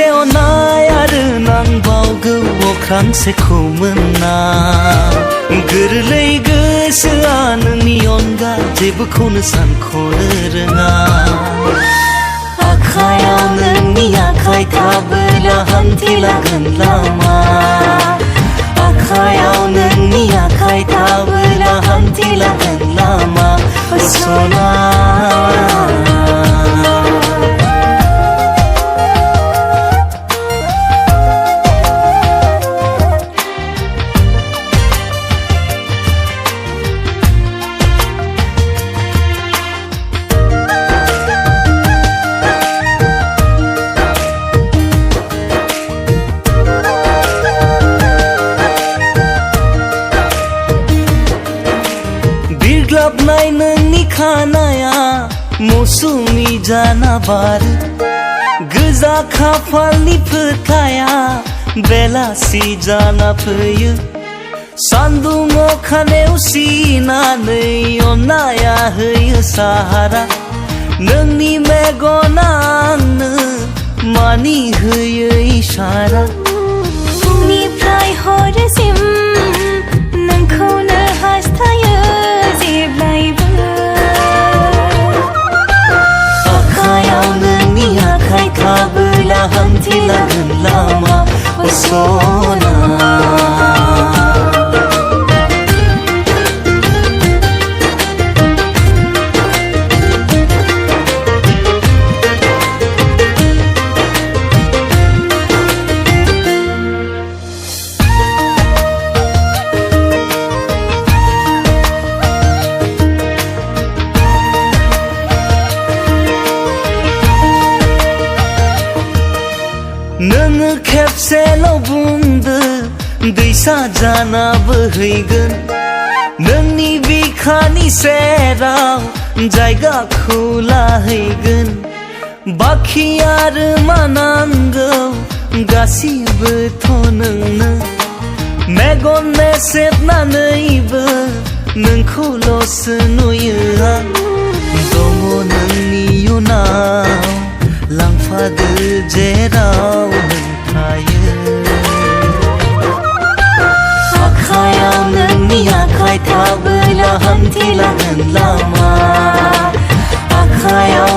खनसे अनाय आरो नांबावगौ अख्रांसेखौ मोना गोरलै गोसोआ नोंनि अनगा जेबोखौनो सानख'नो रोङा आखायाव नोंनि आखाय थाबोला हान्थिलांगोन लामा आखायाव नोंनि आखाय थाबोला हान्थिलांगोन लामा सना बिरग्लाबनाय नोंनि खानाया मौसुमि जाना बारो गोजा खाफालनि फोथाया बेलासि जाना फैयो सान्दुं अखा नेवसिनानै अननाया होयो साहारा नोंनि मेगना आंनो मानि होयो इसारा फुंनिफ्राय हरसिम नोंखौनो हास्थायो आखायाव नोंनि आखाय थाबोला हान्थिलांगोन लामा सना नोङो खेबसेल' बुंदो दैसा जाना बोहैगोन नोंनि बिखानि सेराव जायगाखौ लाहैगोन बाखि आरो मा नांगौ गासिबोथ' नोंनो मेगन मेसेबनानैबो नोंखौल'सो नुयो आं दङ नोंनि उनाव लांफादो जेराव नों थायो आखायाव नोंनि आखाय थाबोला हान्थिलांगोन लामा आखायाव